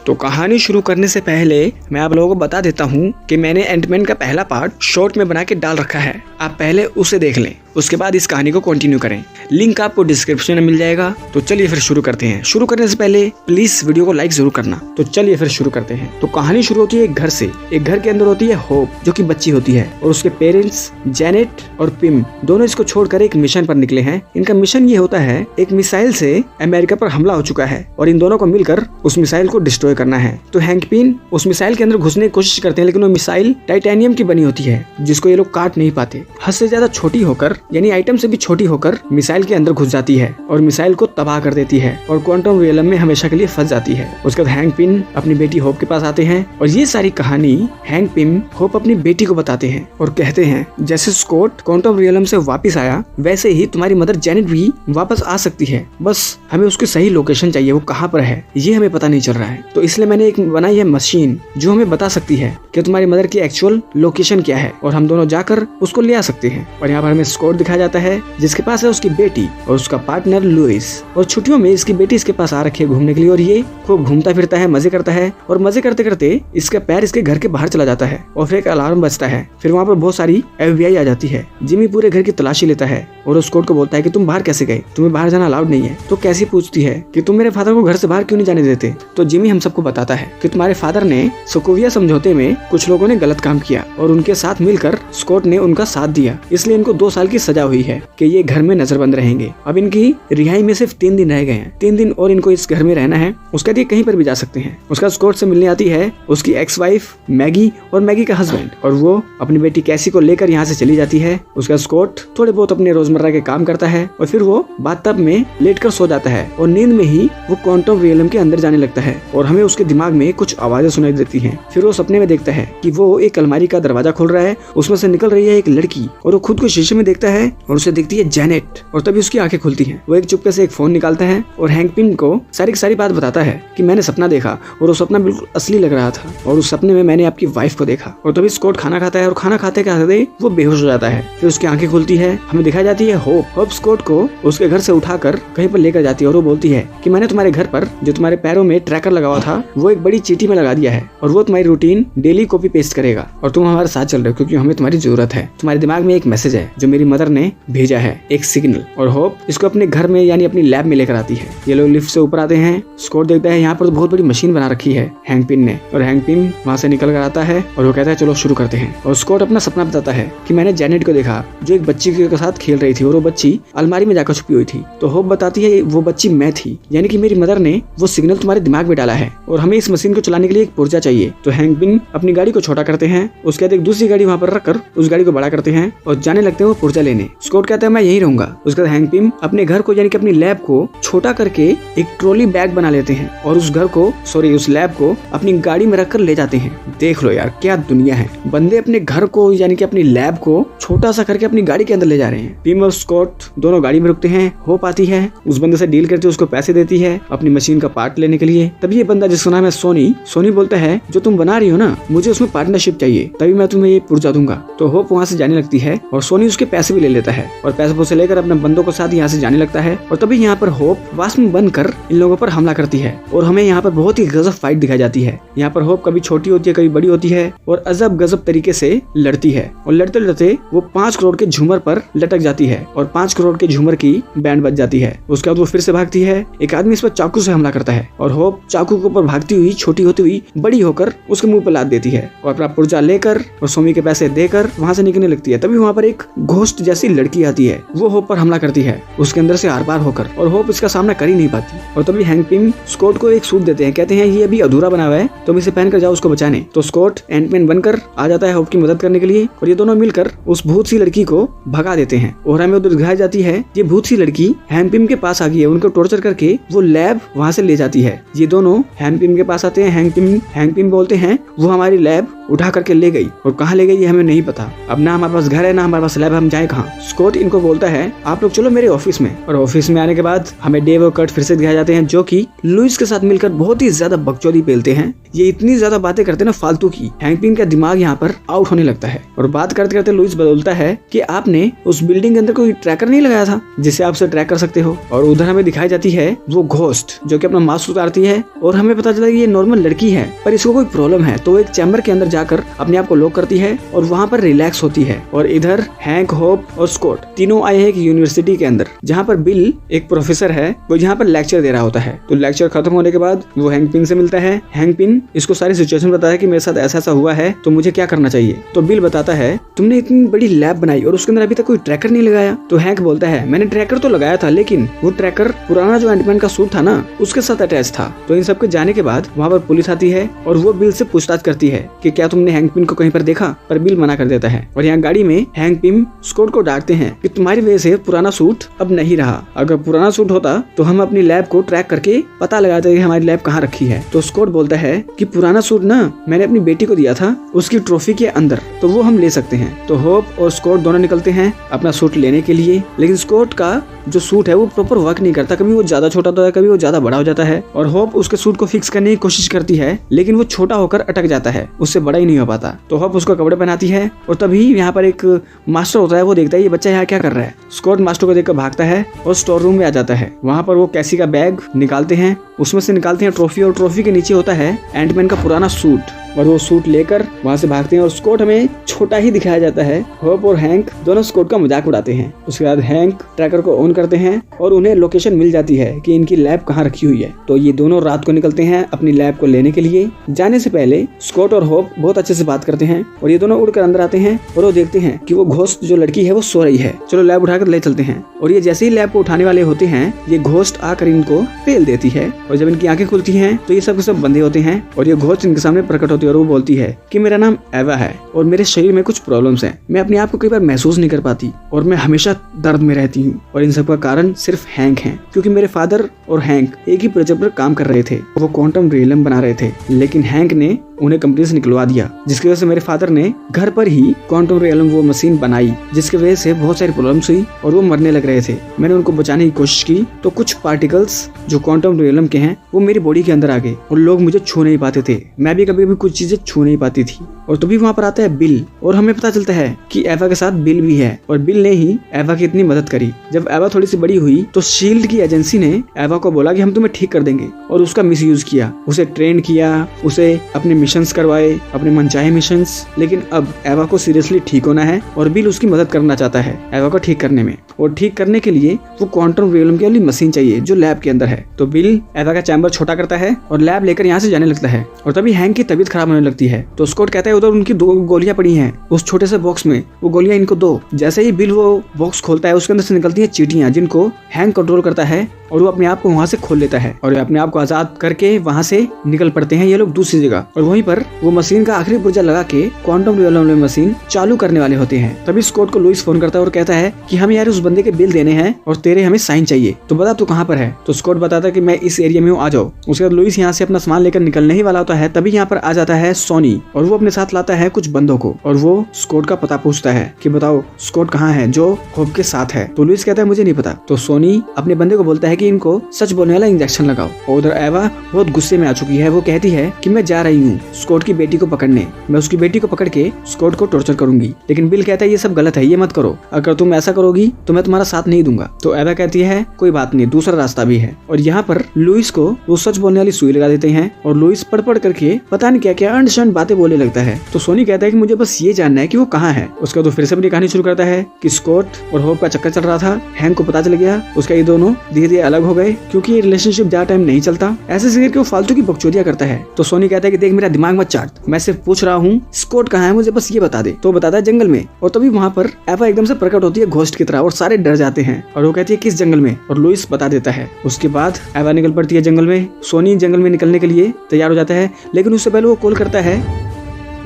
तो कहानी शुरू करने से पहले मैं आप लोगों को बता देता हूँ कि मैंने एंटमैन का पहला पार्ट शॉर्ट में बना के डाल रखा है। आप पहले उसे देख लें, उसके बाद इस कहानी को कंटिन्यू करें। लिंक आपको डिस्क्रिप्शन में मिल जाएगा। तो चलिए फिर शुरू करते हैं। शुरू करने से पहले प्लीज वीडियो को लाइक जरूर करना। तो चलिए फिर शुरू करते हैं। तो कहानी शुरू होती है एक घर से। एक घर के अंदर होती है होप, जो कि बच्ची होती है, और उसके पेरेंट्स जेनेट और पिम दोनों इसको छोड़कर एक मिशन पर निकले हैं। इनका मिशन ये होता है, एक मिसाइल से अमेरिका पर हमला हो चुका है और इन दोनों को मिलकर उस मिसाइल को डिस्ट्रॉय करना है। तो हैंक पिम उस मिसाइल के अंदर घुसने की कोशिश करते हैं, लेकिन वो मिसाइल टाइटेनियम की बनी होती है, जिसको ये लोग काट नहीं पाते। हद से ज्यादा छोटी होकर, यानी आइटम से भी छोटी होकर मिसाइल के अंदर घुस जाती है और मिसाइल को तबाह कर देती है और क्वांटम रियलम में हमेशा के लिए फंस जाती है। उसके बाद हैंक पिम अपनी बेटी होप के पास आते हैं और ये सारी कहानी हैंक पिम होप अपनी बेटी को बताते हैं और कहते हैं, जैसे स्कॉट क्वांटम रियलम से वापस आया, वैसे ही तुम्हारी मदर जेनेट भी वापस आ सकती है। बस हमें उसकी सही लोकेशन चाहिए, वो कहाँ पर है ये हमें पता नहीं चल रहा है। तो इसलिए मैंने एक बनाई है मशीन जो हमें बता सकती है कि तुम्हारी मदर की एक्चुअल लोकेशन क्या है और हम दोनों जाकर उसको ले आ सकते हैं। और यहाँ पर हमें स्कॉट दिखाया जाता है, जिसके पास है उसकी बेटी और उसका पार्टनर लुइस। और छुट्टियों में इसकी बेटी इसके पास आ रखी है घूमने के लिए और ये खूब घूमता फिरता है, मजे करता है और मजे करते करते इसका पैर इसके घर के बाहर चला जाता है और फिर एक अलार्म बजता है। फिर वहाँ पर बहुत सारी FBI आ जाती है। जिमी पूरे घर की तलाशी लेता है और उस स्कॉट को बोलता है कि तुम बाहर कैसे गए, तुम्हें बाहर जाना अलाउड नहीं है। तो कैसी पूछती है कि तुम मेरे फादर को घर से बाहर क्यों नहीं जाने देते। तो जिमी हम सबको बताता है कि तुम्हारे फादर ने सोकोविया समझौते में कुछ लोगों ने गलत काम किया और उनके साथ मिलकर स्कॉट ने उनका साथ दिया, इसलिए इनको 2 साल की सजा हुई है कि ये घर में नजरबंद रहेंगे। अब इनकी रिहाई में सिर्फ 3 दिन रह गए हैं। 3 दिन और इनको इस घर में रहना है। उसके बाद ये कहीं पर भी जा सकते हैं। उसका स्कॉट से मिलने आती है उसकी एक्स वाइफ मैगी और मैगी का हस्बैंड, और वो अपनी बेटी कैसी को लेकर यहाँ से चली जाती है। उसका स्कॉट थोड़े बहुत अपने रोजमर्रा के काम करता है और फिर वो बाथटब में लेटकर सो जाता है और नींद में ही वो क्वांटम रियलम के अंदर जाने लगता है और हमें उसके दिमाग में कुछ आवाजें सुनाई देती हैं। फिर वो सपने में देखता है कि वो एक अलमारी का दरवाजा खोल रहा है, उसमें से निकल रही है एक लड़की और वो खुद को शीशे में देखता है और उसे देखती है जेनेट। और तभी उसकी आंखें खुलती हैं। वो एक चुपके से एक फोन निकालता है और हैंक पिम को सारी की सारी बात बताता है कि मैंने सपना देखा और वो सपना बिल्कुल असली लग रहा था और उस सपने में मैंने आपकी वाइफ को देखा। और तभी स्कॉट खाना खाता है और खाना खाते खाते वो बेहोश हो जाता है। फिर उसकी आंखें खुलती है। हमें दिखाई जाती है होप स्कॉट को उसके घर से उठाकर कहीं पर लेकर जाती है और वो बोलती है कि मैंने तुम्हारे घर पर जो तुम्हारे पैरों में ट्रैकर लगा हुआ था वो एक बड़ी चीटी में लगा दिया है और वो तुम्हारी रूटीन डेली कॉपी पेस्ट करेगा और तुम हमारे साथ चल रहे हो क्योंकि हमें तुम्हारी जरूरत है। तुम्हारे दिमाग में एक मैसेज है जो मेरी मदर ने भेजा है, एक सिग्नल। और होप इसको अपने घर में यानी अपनी लैब में लेकर आती है। ये लोग लिफ्ट से ऊपर आते हैं। स्कॉट देखता है यहाँ पर तो बहुत बड़ी मशीन बना रखी है हैंक पिम ने, और हैंक पिम वहाँ से निकल कर आता है और वो कहता है चलो शुरू करते हैं। और स्कॉट अपना सपना बताता है कि मैंने जेनेट को देखा जो एक बच्ची के साथ खेल रही थी और वो बच्ची अलमारी में जाकर छुपी हुई थी। तो होप बताती है वो बच्ची मैं थी, यानी कि मेरी मदर ने वो सिग्नल तुम्हारे दिमाग में डाला है और हमें इस मशीन को चलाने के लिए एक पुर्जा चाहिए। तो हैंक पिम अपनी गाड़ी को छोटा करते हैं, उसके बाद एक दूसरी गाड़ी वहाँ पर रखकर उस गाड़ी को बड़ा करते हैं और जाने लगते हैं वो पुर्जा लेने। स्कॉट कहता है मैं यही रहूंगा। उसके बाद हैंक पिम अपने घर को यानी कि अपनी लैब को छोटा करके एक ट्रॉली बैग बना लेते हैं और उस लैब को अपनी गाड़ी में रखकर ले जाते हैं। देख लो यार क्या दुनिया है, बंदे अपने घर को यानी कि अपनी लैब को छोटा सा करके अपनी गाड़ी के अंदर ले जा रहे हैं। पिम और स्कॉट दोनों गाड़ी में रुकते हैं। होप आती है, उस बंदे से डील करते हैं, उसको पैसे देती है अपनी मशीन का पार्ट लेने के लिए। तभी ये बंदा जिसका नाम है सोनी बोलता है जो तुम बना रही हो ना, मुझे उसमें पार्टनरशिप चाहिए, तभी मैं तुम्हें ये पुर्जा दूंगा। तो होप वहाँ से जाने लगती है और सोनी उसके पैसे भी ले लेता है और पैसे लेकर अपने बंदों के साथ यहाँ से जाने लगता है। और तभी यहाँ पर होप वास में बनकर इन लोगों पर हमला करती है और हमें यहाँ पर बहुत ही गजब फाइट दिखाई जाती है। यहाँ पर होप कभी छोटी होती है कभी बड़ी होती है और अजब गजब तरीके से लड़ती है और लड़ते लड़ते वो 5 करोड़ के झूमर पर लटक जाती है और 5 करोड़ के झूमर की बैंड बज जाती है। उसके बाद वो फिर से भागती है। एक आदमी इस पर चाकू से हमला करता है और होप चाकू के ऊपर भागती हुई छोटी होती हुई बड़ी होकर उसके मुंह पर लाद देती है और अपना पुर्जा लेकर और सोमी के पैसे देकर वहाँ से निकलने लगती है। तभी वहाँ पर एक घोस्ट जैसी लड़की आती है, वो होप पर हमला करती है उसके अंदर से आर पार होकर और होप इसका सामना कर ही नहीं पाती। और तभी हैंक पिम स्कॉट को एक सूट देते हैं, कहते हैं ये अभी अधूरा बना हुआ है, तुम इसे पहनकर जाओ उसको बचाने। तो स्कॉट एंटमैन बनकर आ जाता है होप की मदद करने के लिए और ये दोनों मिलकर उस भूत सी लड़की को भगा देते हैं। और हमें उधर दिखाई जाती है ये भूत सी लड़की हैंक पिम के पास आ गई है, उनको टॉर्चर करके वो लैब वहाँ से ले जाती है। ये दोनों हैंक पिम के पास आते हैं। हैंक पिम बोलते हैं वो हमारी लैब उठा करके ले गई और कहाँ ले गई ये हमें नहीं पता। अब ना हमारे पास घर है ना हमारे पास लैब, हम जाए कहाँ। स्कॉट इनको बोलता है आप लोग चलो मेरे ऑफिस में। और ऑफिस में आने के बाद हमें डेव और कर्ट फिर से दिखाए जाते हैं जो कि लुइस के साथ मिलकर बहुत ही ज्यादा बकचोदी पेलते हैं। ये इतनी ज्यादा बातें करते हैं ना फालतू की, हैंक पिम का दिमाग यहाँ पर आउट होने लगता है। और बात करते करते लुइस बोलता है कि आपने उस बिल्डिंग के अंदर कोई ट्रैकर नहीं लगाया था जिससे आप उसे ट्रैक कर सकते हो। और उधर हमें दिखाई जाती है वो घोस्ट जो कि अपना मास्क उतारती है और हमें पता चला कि ये नॉर्मल लड़की है पर इसको कोई प्रॉब्लम है, तो एक चैम्बर के अंदर जाकर अपने आप को लॉक करती है और वहाँ पर रिलैक्स होती है। और इधर हैंक, होप और स्कॉट तीनों आए हैं एक यूनिवर्सिटी के अंदर जहाँ पर बिल एक प्रोफेसर है वो यहाँ पर लेक्चर दे रहा होता है। तो लेक्चर खत्म होने के बाद वो हैंक पिन से मिलता है। हैंक पिन इसको सारी सिचुएशन बताता है कि मेरे साथ ऐसा ऐसा हुआ है तो मुझे क्या करना चाहिए। तो बिल बताता है तुमने इतनी बड़ी लैब बनाई और उसके अंदर अभी तक कोई ट्रैकर नहीं लगाया। तो हैंक बोलता है मैंने ट्रैकर तो लगाया था लेकिन वो ट्रैकर पुराना जो एंटमैन का सूट था ना उसके साथ अटैच था। तो इन सबके जाने के बाद वहाँ पर पुलिस आती है और वो बिल से पूछताछ करती है कि क्या तुमने हैंक पिन को कहीं पर देखा, पर बिल मना कर देता है। और यहाँ गाड़ी में हैंक पिम स्कॉट को डांटते हैं कि तुम्हारी वजह से पुराना सूट अब नहीं रहा, अगर पुराना सूट होता तो हम अपनी लैब को ट्रैक करके पता लगाते कि हमारी लैब कहाँ रखी है। तो स्कॉट बोलता है कि पुराना सूट ना मैंने अपनी बेटी को दिया था उसकी ट्रॉफी के अंदर, तो वो हम ले सकते हैं। तो होप और स्कॉट दोनों निकलते हैं अपना सूट लेने के लिए, लेकिन स्कॉट का जो सूट है वो प्रॉपर वर्क नहीं करता, कभी वो ज्यादा छोटा होता है कभी वो ज्यादा बड़ा हो जाता है। और होप उसके सूट को फिक्स करने की कोशिश करती है लेकिन वो छोटा होकर अटक जाता है, उससे बड़ा ही नहीं हो पाता। तो होप उसको कपड़े पहनाती है और तभी यहाँ पर एक मास्टर होता है, वो देखता है ये बच्चा यहाँ क्या कर रहा है। स्कॉट मास्टर को देखकर भागता है और स्टोर रूम में आ जाता है। वहाँ पर वो कैसी का बैग निकालते हैं, उसमें से निकालते हैं ट्रॉफी और ट्रॉफी के नीचे होता है एंटमैन का पुराना सूट। और वो सूट लेकर वहाँ से भागते हैं और स्कॉट हमें छोटा ही दिखाया जाता है। होप और हैंक दोनों स्कॉट का मजाक उड़ाते हैं। उसके बाद हैंक ट्रैकर को ऑन करते हैं और उन्हें लोकेशन मिल जाती है कि इनकी लैब कहाँ रखी हुई है। तो ये दोनों रात को निकलते हैं अपनी लैब को लेने के लिए। जाने से पहले स्कॉट और होप बहुत अच्छे से बात करते हैं और ये दोनों उड़कर अंदर आते हैं और वो देखते हैं कि वो घोस्ट जो लड़की है वो सो रही है। चलो लैब उठाकर ले चलते हैं। और ये जैसे ही लैब को उठाने वाले होते हैं ये घोस्ट आकर इनको पेल देती है और जब इनकी आंखें खुलती हैं तो ये सब के सब बंधे होते हैं और ये घोस्ट इनके सामने प्रकट होती है और वो बोलती है कि मेरा नाम एवा है और मेरे शरीर में कुछ प्रॉब्लम्स हैं, मैं अपने आप को कई बार महसूस नहीं कर पाती और मैं हमेशा दर्द में रहती हूँ और इन सब का कारण सिर्फ हैंक है, क्योंकि मेरे फादर और हैंक एक ही प्रोजेक्ट पर काम कर रहे थे, वो क्वांटम रियलम बना रहे थे, लेकिन हैंक ने उन्हें कंपनी से निकलवा दिया, जिसकी वजह से मेरे फादर ने घर पर ही क्वांटम रियलम वो मशीन बनाई जिसकी वजह से बहुत सारी प्रॉब्लम्स हुई और वो मरने लग रहे थे। मैंने उनको बचाने की कोशिश की तो कुछ पार्टिकल्स जो क्वांटम रियलम के हैं वो मेरी बॉडी के अंदर आ गए और लोग मुझे छू नहीं पाते थे, मैं भी कभी कुछ चीजें छू नहीं पाती थी। और तभी वहाँ पर आता है बिल और हमें पता चलता है कि एवा के साथ बिल भी है और बिल ने ही एवा की इतनी मदद करी। जब एवा थोड़ी सी बड़ी हुई तो शील्ड की एजेंसी ने एवा को बोला कि हम तुम्हें ठीक कर देंगे और उसका मिसयूज किया, उसे ट्रेन किया, उसे अपने मिशंस करवाए, अपने मनचाहे मिशंस। लेकिन अब एवा को सीरियसली ठीक होना है और बिल उसकी मदद करना चाहता है एवा को ठीक करने में, और ठीक करने के लिए वो क्वांटम रियलम की वाली मशीन चाहिए जो लैब के अंदर है। तो बिल एवा का चैम्बर छोटा करता है और लैब लेकर यहाँ से जाने लगता है और तभी हैंक की तबीयत खराब होने लगती है। तो स्कॉट कहता है उधर उनकी 2 गोलियां पड़ी हैं उस छोटे से बॉक्स में, वो गोलियां इनको दो। जैसे ही बिल वो बॉक्स खोलता है उसके अंदर से निकलती है चींटियां जिनको हैंक कंट्रोल करता है और वो अपने आप को वहाँ से खोल लेता है और अपने आप को आजाद करके वहाँ से निकल पड़ते हैं ये लोग दूसरी जगह। और वहीं पर वो मशीन का आखिरी पुर्जा लगा के क्वांटम रियलम मशीन चालू करने वाले होते हैं। तभी स्कॉट को लुइस फोन करता है और कहता है कि हम यार उस बंदे के बिल देने हैं और तेरे हमें साइन चाहिए, तो बता तू कहाँ पर है। तो स्कॉट बताता है कि मैं इस एरिया में हूँ, आ जाओ। उसके बाद लुइस यहाँ से अपना सामान लेकर निकलने ही वाला होता है तभी यहाँ पर आ जाता है सोनी और वो अपने साथ लाता है कुछ बंदों को और वो स्कॉट का पता पूछता है कि बताओ स्कॉट कहाँ है जो होप के साथ है। तो लुइस कहता है मुझे नहीं पता। तो सोनी अपने बंदे को बोलता है कि इनको सच बोलने वाला इंजेक्शन लगाओ। और उधर एवा बहुत गुस्से में आ चुकी है, वो कहती है कि मैं जा रही हूँ स्कॉट की बेटी को पकड़ने, मैं उसकी बेटी को पकड़ के स्कॉट को टॉर्चर करूंगी। लेकिन बिल कहता है ये सब गलत है, ये मत करो, अगर तुम ऐसा करोगी तो मैं तुम्हारा साथ नहीं दूंगा। तो एवा कहती है कोई बात नहीं, दूसरा रास्ता भी है। और यहाँ पर लुइस को वो सच बोलने वाली सुई लगा देते हैं और लुइस पढ़ पढ़ करके पता नहीं क्या क्या अनशन बातें बोलने लगता है। तो सोनी कहता है कि मुझे बस ये जानना है कि वो कहाँ है। उसका तो फिर से अपनी कहानी शुरू करता है कि स्कॉट और होप का चक्कर चल रहा था, हैंक को पता चल गया, उसका ये दोनों धीरे धीरे अलग हो गए क्योंकि ये रिलेशनशिप ज्यादा टाइम नहीं चलता। ऐसे से करके वो फालतू की बकचोदियां करता है। तो सोनी कहता है कि देख मेरा दिमाग मत चाट, मैं सिर्फ पूछ रहा हूँ स्कॉट कहाँ है, मुझे बस ये बता दे। तो बताता है जंगल में। और तभी वहाँ पर एवा एकदम से प्रकट होती है घोस्ट की तरह और सारे डर जाते हैं और वो कहती है किस जंगल में, और लुइस बता देता है। उसके बाद एवा निकल पड़ती है जंगल में। सोनी जंगल में निकलने के लिए तैयार हो जाता है लेकिन उससे पहले वो कॉल करता है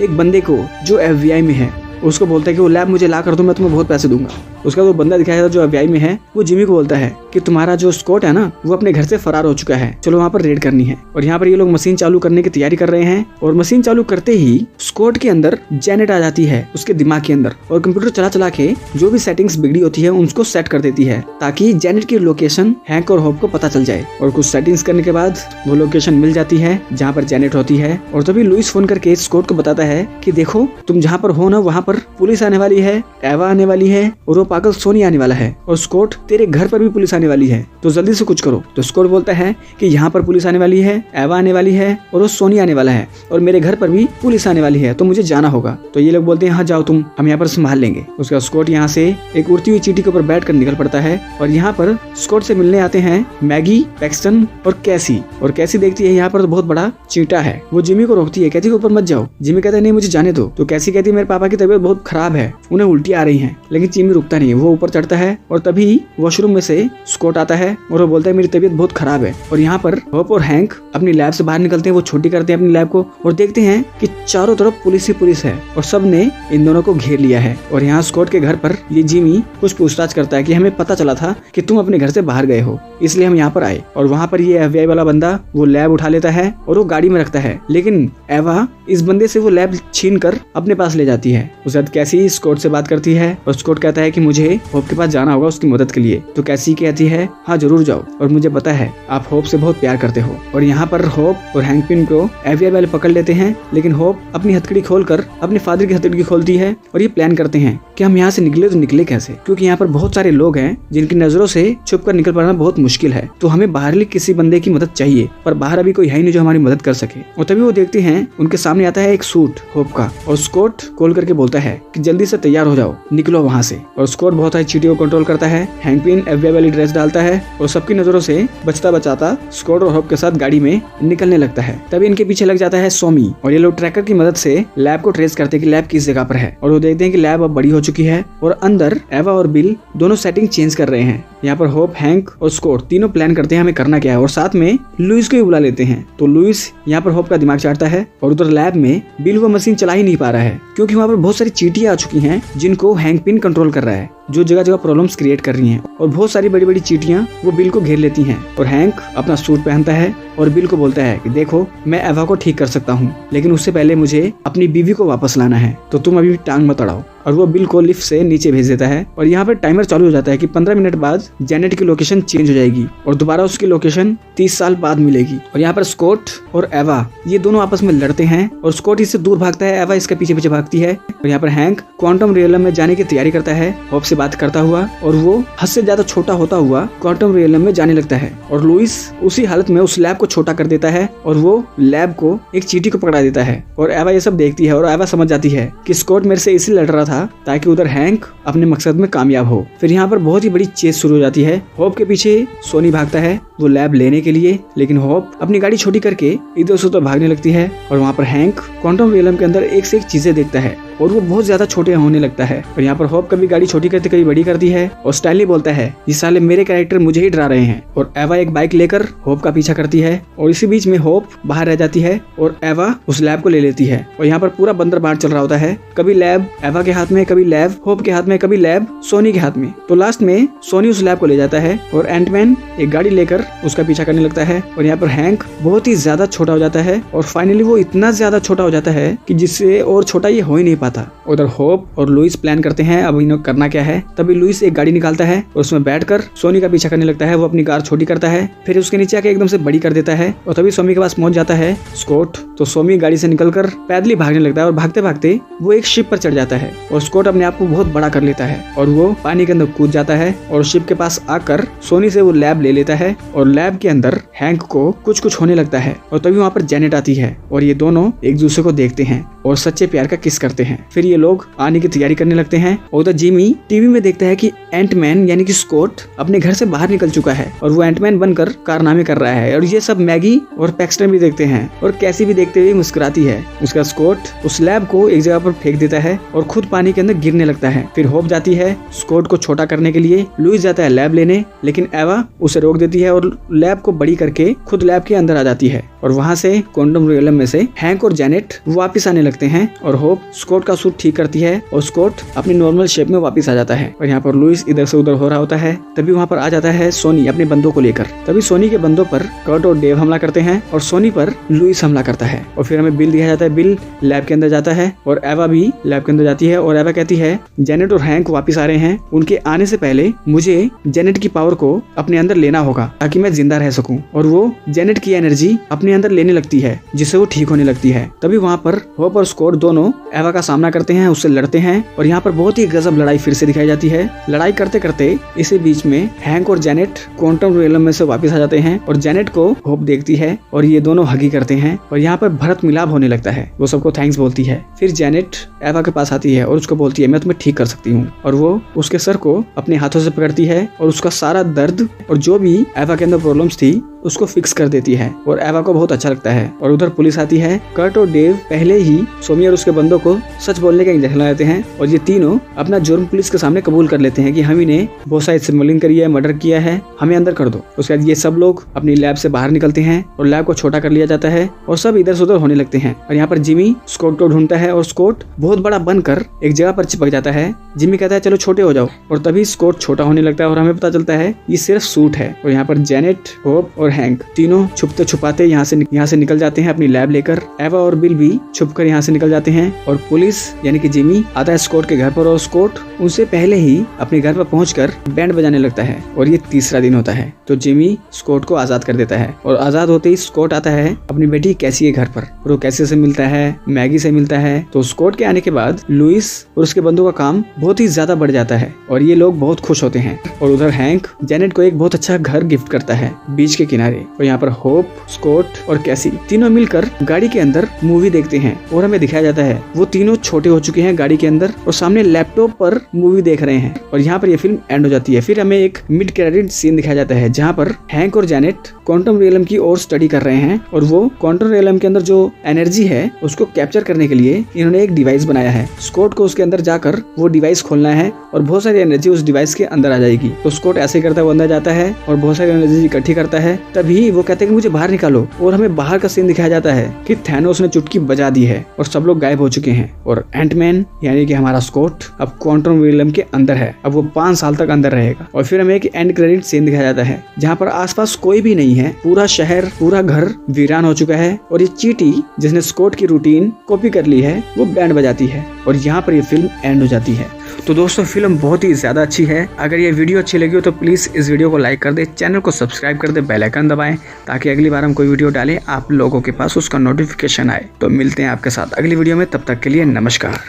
एक बंदे को जो FBI में है, उसको बोलता है कि वो लैब मुझे ला कर दो, मैं तुम्हें बहुत पैसे दूंगा। उसका वो बंदा दिखाया था जो FBI में है, वो जिमी को बोलता है कि तुम्हारा जो स्कॉट है ना, वो अपने घर से फरार हो चुका है, चलो वहाँ पर रेड करनी है। और यहाँ पर ये लोग मशीन चालू करने की तैयारी कर रहे हैं और मशीन चालू करते ही स्कॉट के अंदर जेनेट आ जाती है उसके दिमाग के अंदर और कंप्यूटर चला चला के जो भी सेटिंग्स बिगड़ी होती है उनको सेट कर देती है ताकि जेनेट की लोकेशन हैंक और होप को पता चल जाए। और कुछ सेटिंग्स करने के बाद वो लोकेशन मिल जाती है जहाँ पर जेनेट होती है। और तभी लुइस फोन करके स्कॉट को बताता है कि देखो तुम जहाँ पर हो ना, वहाँ पर पुलिस आने वाली है, एवा आने वाली है और वो पागल सोनी आने वाला है, और स्कॉट तेरे घर पर भी पुलिस आने वाली है, तो जल्दी से कुछ करो। तो स्कॉट बोलता है कि यहाँ पर पुलिस आने वाली है, एवा आने वाली है और वो सोनी आने वाला है, और मेरे घर पर भी पुलिस आने वाली है, तो मुझे जाना होगा। तो ये लोग बोलते हैं हाँ जाओ तुम, हम यहाँ पर संभाल लेंगे। उसका स्कॉट यहाँ से एक उड़ती हुई चींटी के ऊपर बैठ कर निकल पड़ता है और यहाँ पर स्कॉट से मिलने आते हैं मैगी, पैक्सटन और कैसी। और कैसी देखती है यहाँ पर तो बहुत बड़ा चींटा है, वो जिमी को रोकती है, कहती है ऊपर मत जाओ। जिमी कहता है नहीं मुझे जाने दो। तो कैसी कहती है मेरे पापा की तबीयत बहुत खराब है, उन्हें उल्टी आ रही है, लेकिन जिमी रुकता नहीं, वो ऊपर चढ़ता है और तभी वॉशरूम में से स्कॉट आता है और वो बोलता है मेरी तबीयत बहुत खराब है। और यहाँ पर होप और हैंक अपनी लैब से बाहर निकलते हैं, वो छोटी करते हैं अपनी लैब को और देखते हैं कि चारों तरफ पुलिस ही पुलिस है और सब ने इन दोनों को घेर लिया है। और यहाँ स्कॉट के घर पर ये जिमी कुछ पूछताछ करता है कि हमें पता चला था कि तुम अपने घर से बाहर गए हो, इसलिए हम यहाँ पर आए। और वहाँ पर ये FBI वाला बंदा वो लैब उठा लेता है और वो गाड़ी में रखता है, लेकिन एवा इस बंदे से वो लैब छीन कर अपने पास ले जाती है। उस बाद कैसी स्कॉट से बात करती है और स्कॉट कहता है कि मुझे होप के पास जाना होगा उसकी मदद के लिए। तो कैसी कहती है हाँ जरूर जाओ, और मुझे पता है आप होप से बहुत प्यार करते हो। और यहाँ पर होप और हैंक पिन को FBI वाले पकड़ लेते हैं, लेकिन होप अपनी हथकड़ी खोलकर अपने फादर की हथकड़ी खोलती है और ये प्लान करते हैं कि हम यहाँ से निकले तो निकले कैसे, क्योंकि यहाँ पर बहुत सारे लोग हैं जिनकी नजरों से छुप कर निकल पाना बहुत मुश्किल है, तो हमें बाहरली किसी बंदे की मदद चाहिए, पर बाहर अभी कोई है ही नहीं जो हमारी मदद कर सके। और तभी वो देखते हैं उनके सामने आता है एक सूट होप का और स्कॉट कॉल करके बोलता है कि जल्दी से तैयार हो जाओ, निकलो वहाँ से। और स्कॉट बहुत सारी चीटियों को कंट्रोल करता है, हैंक पिन FBI वाली ड्रेस डालता है और सबकी नजरों से बचता बचाता स्कॉट और होप के साथ गाड़ी में निकलने लगता है। तभी इनके पीछे लग जाता है सोमी और ये लोग ट्रैकर की मदद से लैब को ट्रेस करते हैं कि लैब किस जगह पर है। और वो देखते हैं कि लैब अब बड़ी हो चुकी है और अंदर एवा और बिल दोनों सेटिंग चेंज कर रहे हैं। यहाँ पर होप, हैंक और स्कॉट तीनों प्लान करते हैं हमें करना क्या है और साथ में लुइस को भी बुला लेते हैं। तो लुइस यहाँ पर होप का दिमाग चाटता है और उधर लैब में बिल वो मशीन चला ही नहीं पा रहा है क्योंकि वहाँ पर बहुत सारी चींटियां आ चुकी हैं जिनको हैंक पिन कंट्रोल कर रहा है, जो जगह जगह प्रॉब्लम्स क्रिएट कर रही हैं। और बहुत सारी बड़ी बड़ी चींटियां वो बिल को घेर लेती हैं। और हैंक अपना सूट पहनता है और बिल को बोलता है कि देखो मैं एवा को ठीक कर सकता हूँ, लेकिन उससे पहले मुझे अपनी बीवी को वापस लाना है, तो तुम अभी टांग मत अड़ाओ। और वो बिल को लिफ्ट से नीचे भेज देता है और यहाँ पर टाइमर चालू हो जाता है कि 15 मिनट बाद जेनेट की लोकेशन चेंज हो जाएगी और दोबारा उसकी लोकेशन 30 साल बाद मिलेगी। और यहाँ पर स्कॉट और एवा ये दोनों आपस में लड़ते हैं और स्कॉट इससे दूर भागता है, एवा इसके पीछे पीछे भागती है। और यहाँ पर हैंक क्वांटम रियलम में जाने की तैयारी करता है होप से बात करता हुआ और वो हद से ज्यादा छोटा होता हुआ क्वांटम रियलम में जाने लगता है। और लुइस उसी हालत में उस लैब को छोटा कर देता है और वो लैब को एक चींटी को पकड़ा देता है। और एवा ये सब देखती है और एवा समझ जाती है कि स्कॉट मेरे से इसलिए लड़ रहा था ताकि उधर हैंक अपने मकसद में कामयाब हो। फिर यहाँ पर बहुत ही बड़ी चेस शुरू हो जाती है। होप के पीछे सोनी भागता है वो लैब लेने के लिए, लेकिन होप अपनी गाड़ी छोटी करके इधर से उधर भागने लगती है। और वहाँ पर हैंक क्वांटम रियलम के अंदर एक से एक चीजें देखता है और वो बहुत ज्यादा छोटे होने लगता है। और यहाँ पर होप कभी गाड़ी छोटी करती कभी बड़ी करती है और स्टाइली बोलता है ये साले मेरे कैरेक्टर मुझे ही डरा रहे हैं। और एवा एक बाइक लेकर होप का पीछा करती है और इसी बीच में होप बाहर रह जाती है और एवा उस लैब को ले लेती है। और यहाँ पर पूरा बंदर बांट चल रहा होता है, कभी लैब एवा के हाथ में, कभी लैब होप के हाथ में, कभी लैब सोनी के हाथ में। तो लास्ट में सोनी उस लैब को ले जाता है और एंटमैन एक गाड़ी लेकर उसका पीछा करने लगता है। और यहाँ पर हैंक बहुत ही ज्यादा छोटा हो जाता है और फाइनली वो इतना ज्यादा छोटा हो जाता है कि जिससे और छोटा ये हो ही नहीं पाता। उधर होप और लुइस प्लान करते हैं अब इन्हें करना क्या है। तभी लुइस एक गाड़ी निकालता है और उसमें बैठकर सोनी का पीछा करने लगता है। वो अपनी कार छोटी करता है, फिर उसके नीचे आके एकदम से बड़ी कर देता है और तभी सोमी के पास पहुंच जाता है स्कॉट। तो सोमी गाड़ी से निकलकर पैदल भागने लगता है और भागते भागते वो एक शिप पर चढ़ जाता है और स्कॉट अपने आप को बहुत बड़ा कर लेता है और वो पानी के अंदर कूद जाता है और शिप के पास आकर सोनी से वो लैब ले लेता है। और लैब के अंदर हैंक को कुछ होने लगता है और तभी वहाँ पर जेनेट आती है और ये दोनों एक दूसरे को देखते हैं और सच्चे प्यार का किस करते हैं। फिर ये लोग आने की तैयारी करने लगते हैं और उधर जिमी टीवी में देखता है कि एंटमैन यानी कि स्कॉट अपने घर से बाहर निकल चुका है और वो एंटमैन बनकर कारनामे कर रहा है। और ये सब मैगी और पैक्सटन भी देखते हैं और कैसी भी देखते हुए मुस्कुराती है। उसका स्कॉट उस लैब को एक जगह पर फेंक देता है और खुद पानी के अंदर गिरने लगता है। फिर होप जाती है स्कॉट को छोटा करने के लिए, लुइस जाता है लैब लेने, लेकिन एवा उसे रोक देती है और लैब को बड़ी करके खुद लैब के अंदर आ जाती है। और वहाँ से क्वांटम रियलम में से हैंक और जेनेट वापस आने लगते हैं और होप स्कॉट का सूट ठीक करती है और स्कॉट अपनी नॉर्मल शेप में वापस आ जाता है। और यहाँ पर लुइस इधर से उधर हो रहा होता है, तभी वहाँ पर आ जाता है सोनी अपने बंदों को लेकर। तभी सोनी के बंदों पर कर्ट और डेव हमला करते हैं और सोनी पर लुइस हमला करता है। और फिर हमें बिल दिया जाता है। बिल लैब के अंदर जाता है और एवा भी लैब के अंदर जाती है और एवा कहती है जेनेट और हैंक वापस आ रहे हैं, उनके आने से पहले मुझे जेनेट की पावर को अपने अंदर लेना होगा ताकि मैं जिंदा रह सकूं। और वो जेनेट की एनर्जी अपने अंदर लेने लगती है जिससे वो ठीक होने लगती है। तभी वहाँ पर होप और स्कॉट दोनों एवा का सामना करते हैं, उससे लड़ते हैं और यहाँ पर बहुत ही गजब लड़ाई फिर से दिखाई जाती है। लड़ाई करते करते इसी बीच में हैंक और जेनेट क्वांटम रियलम में से वापस आ जाते हैं और जेनेट को होप देखती है और ये दोनों हगी करते हैं और यहाँ पर भरत मिलाप होने लगता है। वो सबको थैंक्स बोलती है। फिर जेनेट एवा के पास आती है और उसको बोलती है मैं तुम्हें ठीक कर सकती हूँ और वो उसके सर को अपने हाथों से पकड़ती है और उसका सारा दर्द और जो भी एवा के अंदर प्रॉब्लम्स थी उसको फिक्स कर देती है और एवा को बहुत अच्छा लगता है। और उधर पुलिस आती है। कर्ट और डेव पहले ही सोमी और उसके बंदों को सच बोलने का इंजेक्शन लगाते हैं और ये तीनों अपना जुर्म पुलिस के सामने कबूल कर लेते हैं कि हम इन्हें बहुत सारी स्मगलिंग करी है, मर्डर किया है, हमें अंदर कर दो। उसके बाद ये सब लोग अपनी लैब से बाहर निकलते हैं और लैब को छोटा कर लिया जाता है और सब इधर से उधर होने लगते हैं। और यहाँ पर जिमी स्कॉट को ढूंढता है और स्कॉट बहुत बड़ा बनकर एक जगह पर चिपक जाता है। जिमी कहता है चलो छोटे हो जाओ और तभी स्कॉट छोटा होने लगता है और हमें पता चलता है ये सिर्फ सूट है। और यहाँ पर जेनेट, होप और हैंक तीनों छुपते छुपाते यहाँ से निकल जाते हैं अपनी लैब लेकर। एवा और बिल भी छुपकर यहाँ से निकल जाते हैं और पुलिस यानी कि जिमी आता है स्कॉट के घर पर और स्कॉट उनसे पहले ही अपने घर पर पहुंचकर बैंड बजाने लगता है। और ये तीसरा दिन होता है तो जिमी स्कॉट को आजाद कर देता है और आजाद होते ही स्कॉट आता है अपनी बेटी कैसी के घर पर और वो कैसी से मिलता है, मैगी से मिलता है। तो स्कॉट के आने के बाद लुइस और उसके बंधु का काम बहुत ही ज्यादा बढ़ जाता है और ये लोग बहुत खुश होते हैं। और उधर हैंक जेनेट को एक बहुत अच्छा घर गिफ्ट करता है बीच के किनारे। और यहाँ पर होप, स्कॉट और कैसी तीनों मिलकर गाड़ी के अंदर मूवी देखते हैं और हमें दिखाया जाता है वो तीनों छोटे हो चुके हैं गाड़ी के अंदर और सामने लैपटॉप पर मूवी देख रहे हैं। और यहाँ पर ये फिल्म एंड हो जाती है। फिर हमें एक मिड क्रेडिट सीन दिखाया जाता है जहाँ पर हैंक और जेनेट क्वांटम रियलम की ओर स्टडी कर रहे हैं और वो क्वांटम रियलम के अंदर जो एनर्जी है उसको कैप्चर करने के लिए इन्होंने एक डिवाइस बनाया है। स्कॉट को उसके अंदर जाकर वो डिवाइस खोलना है और बहुत सारी एनर्जी उस डिवाइस के अंदर आ जाएगी। तो स्कॉट ऐसे करता है, वो अंदर जाता है और बहुत सारी एनर्जी इकट्ठी करता है। तभी वो कहते हैं कि मुझे बाहर निकालो और हमें बाहर का सीन दिखाया जाता है कि थैनोस ने चुटकी बजा दी है और सब लोग गायब हो चुके हैं और एंटमैन यानी कि हमारा स्कॉट अब क्वांटम रियलम के अंदर है। अब वो 5 साल तक अंदर रहेगा। और फिर हमें एक एंड क्रेडिट सीन दिखाया जाता है जहाँ पर आसपास कोई भी नहीं है, पूरा शहर, पूरा घर वीरान हो चुका है और ये चीटी जिसने स्कॉट की रूटीन कॉपी कर ली है वो बैंड बजाती है और यहाँ पर ये फिल्म एंड हो जाती है। तो दोस्तों फिल्म बहुत ही ज्यादा अच्छी है। अगर ये वीडियो अच्छी लगी हो तो प्लीज इस वीडियो को लाइक कर दे, चैनल को सब्सक्राइब कर दे, बेल आइकन दबाएं ताकि अगली बार हम कोई वीडियो डालें आप लोगों के पास उसका नोटिफिकेशन आए। तो मिलते हैं आपके साथ अगली वीडियो में, तब तक के लिए नमस्कार।